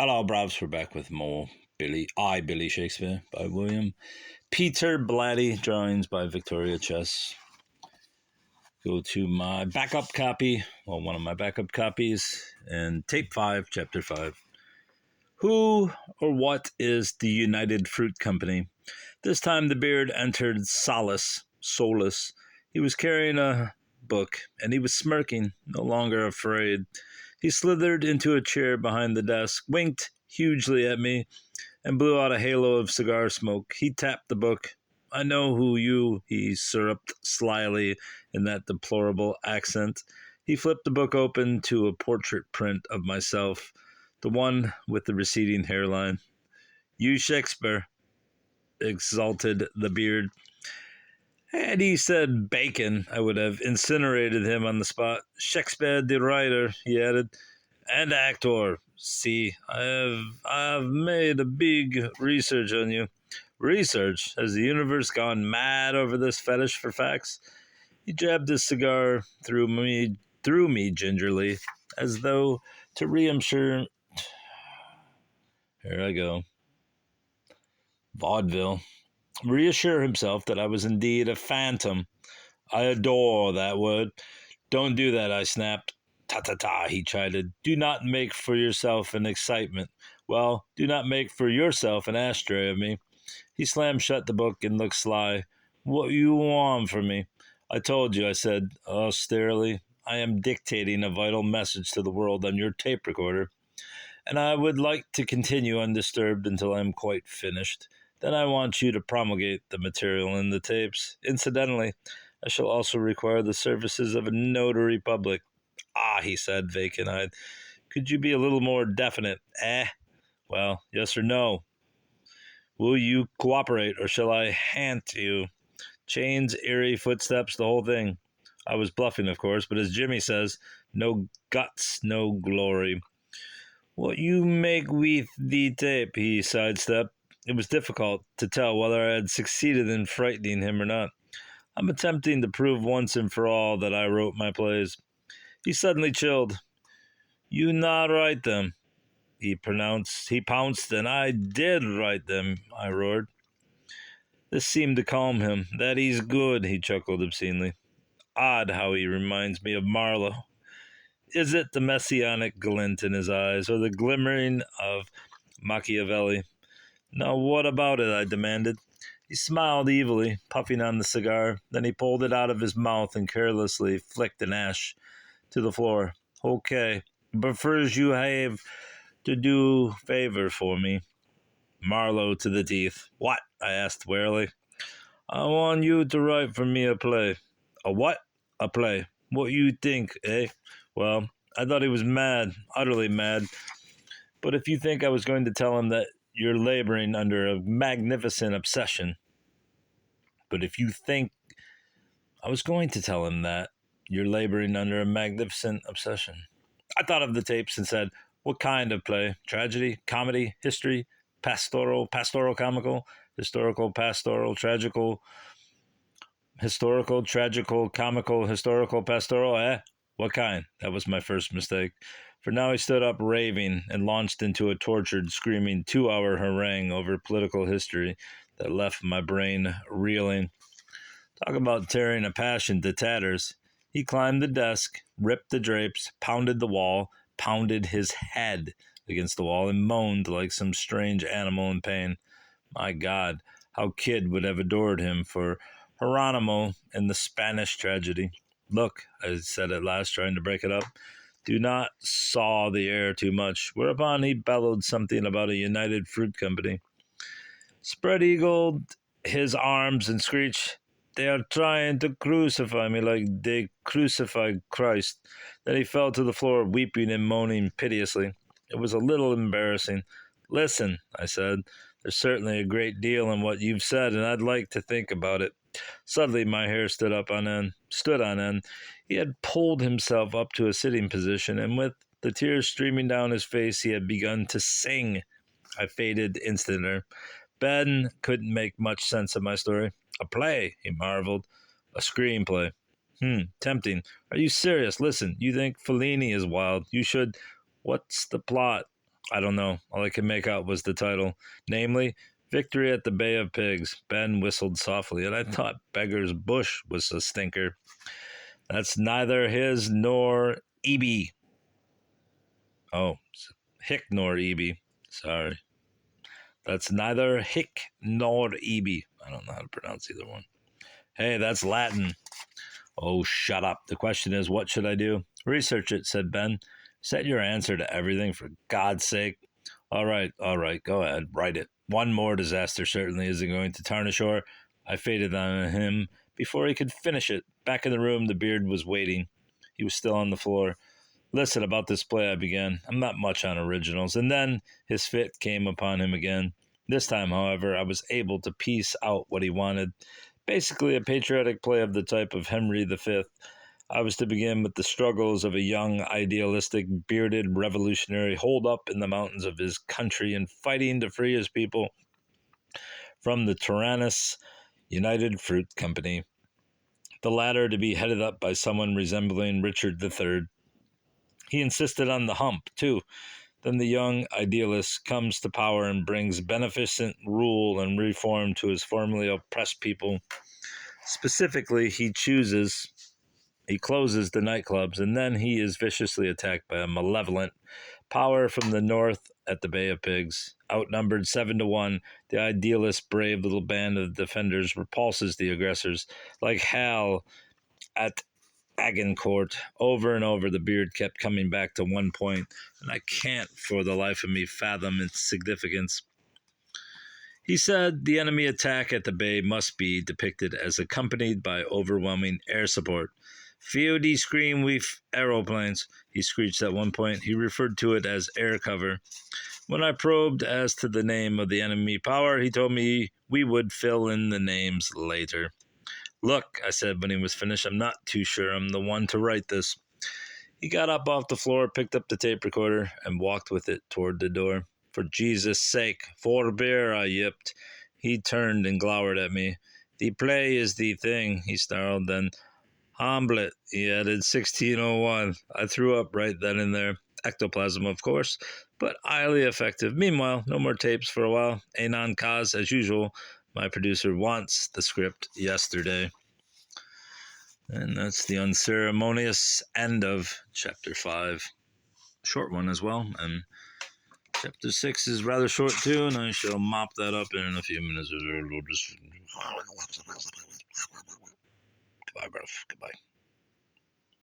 Hello, Bravs. We're back with more Billy Shakespeare by William. Peter Blatty, drawings by Victoria Chess. Go to my backup copy, one of my backup copies, and tape 5, chapter 5. Who or what is the United Fruit Company? This time the beard entered solus. He was carrying a book, and he was smirking, no longer afraid. He slithered into a chair behind the desk, winked hugely at me, and blew out a halo of cigar smoke. He tapped the book. I know who you, he syruped slyly in that deplorable accent. He flipped the book open to a portrait print of myself, the one with the receding hairline. You Shakespeare, exulted the beard. Had he said bacon, I would have incinerated him on the spot. Shakespeare the writer, he added, and actor. See, I have made a big research on you. Research? Has the universe gone mad over this fetish for facts? He jabbed his cigar through me gingerly, as though to reassure. Here I go. Vaudeville. Reassure himself that I was indeed a phantom. I adore that word. Don't do that, I snapped. Ta-ta-ta, he chided. Do not make for yourself an excitement. Well, do not make for yourself an ashtray of me. He slammed shut the book and looked sly. What you want from me? I told you, I said austerely. I am dictating a vital message to the world on your tape recorder, and I would like to continue undisturbed until I am quite finished. Then I want you to promulgate the material in the tapes. Incidentally, I shall also require the services of a notary public. Ah, he said, vacant-eyed. Could you be a little more definite? Well, yes or no? Will you cooperate, or shall I haunt you? Chains, eerie footsteps, the whole thing. I was bluffing, of course, but as Jimmy says, no guts, no glory. What you make with the tape, he sidestepped. It was difficult to tell whether I had succeeded in frightening him or not. I'm attempting to prove once and for all that I wrote my plays. He suddenly chilled. You not write them, he pounced, and I did write them, I roared. This seemed to calm him. That he's good, he chuckled obscenely. Odd how he reminds me of Marlowe. Is it the messianic glint in his eyes, or the glimmering of Machiavelli? Now, what about it? I demanded. He smiled evilly, puffing on the cigar. Then he pulled it out of his mouth and carelessly flicked an ash to the floor. Okay, but first you have to do favor for me. Marlowe to the teeth. What? I asked warily. I want you to write for me a play. A what? A play. What you think, eh? Well, I thought he was mad, utterly mad. But if you think I was going to tell him that you're laboring under a magnificent obsession. But if you think I was going to tell him that you're laboring under a magnificent obsession. I thought of the tapes and said, what kind of play? Tragedy, comedy, history, pastoral, comical, historical, pastoral, tragical, historical, tragical, comical, historical, pastoral, What kind? That was my first mistake. For now he stood up raving and launched into a tortured, screaming 2-hour harangue over political history that left my brain reeling. Talk about tearing a passion to tatters. He climbed the desk, ripped the drapes, pounded the wall, pounded his head against the wall, and moaned like some strange animal in pain. My God, how Kid would have adored him for Geronimo in the Spanish tragedy. Look, I said at last, trying to break it up. Do not saw the air too much, whereupon he bellowed something about a United Fruit Company. Spread-eagled his arms and screeched, They are trying to crucify me like they crucified Christ. Then he fell to the floor, weeping and moaning piteously. It was a little embarrassing. Listen, I said, there's certainly a great deal in what you've said, and I'd like to think about it. Suddenly my hair stood on end. He had pulled himself up to a sitting position, and with the tears streaming down his face, he had begun to sing. I faded instanter. Ben couldn't make much sense of my story. A play, he marveled. A screenplay. Tempting. Are you serious? Listen, you think Fellini is wild. You should... What's the plot? I don't know. All I could make out was the title, namely, Victory at the Bay of Pigs. Ben whistled softly, and I thought Beggar's Bush was a stinker. That's neither his nor Eby. Oh, Hick nor Eby. Sorry. That's neither Hick nor Eby. I don't know how to pronounce either one. Hey, that's Latin. Oh, shut up. The question is, what should I do? Research it, said Ben. Set your answer to everything, for God's sake. All right, go ahead, write it. One more disaster certainly isn't going to tarnish or... I faded on him before he could finish it. Back in the room, the beard was waiting. He was still on the floor. Listen, about this play, I began. I'm not much on originals. And then his fit came upon him again. This time, however, I was able to piece out what he wanted. Basically, a patriotic play of the type of Henry V. I was to begin with the struggles of a young, idealistic, bearded revolutionary holed up in the mountains of his country and fighting to free his people from the tyrannous United Fruit Company. The latter to be headed up by someone resembling Richard III. He insisted on the hump, too. Then the young idealist comes to power and brings beneficent rule and reform to his formerly oppressed people. Specifically, he closes the nightclubs, and then he is viciously attacked by a malevolent power from the north at the Bay of Pigs. Outnumbered 7-1, the idealist brave little band of defenders repulses the aggressors. Like hell at Agincourt, over and over, the beard kept coming back to one point, and I can't for the life of me fathom its significance. He said the enemy attack at the bay must be depicted as accompanied by overwhelming air support. "FOD scream with aeroplanes," he screeched at one point. He referred to it as air cover. When I probed as to the name of the enemy power, he told me we would fill in the names later. "Look," I said when he was finished, "I'm not too sure I'm the one to write this." He got up off the floor, picked up the tape recorder, and walked with it toward the door. "For Jesus' sake, forbear," I yipped. He turned and glowered at me. "The play is the thing," he snarled. Then, "Hamlet," he added, 1601. I threw up right then and there. Ectoplasm, of course, but highly effective. Meanwhile, no more tapes for a while. Anon Kaz, as usual. My producer wants the script yesterday. And that's the unceremonious end of Chapter 5. Short one as well. And Chapter 6 is rather short too, and I shall mop that up in a few minutes. Goodbye, bro. Goodbye.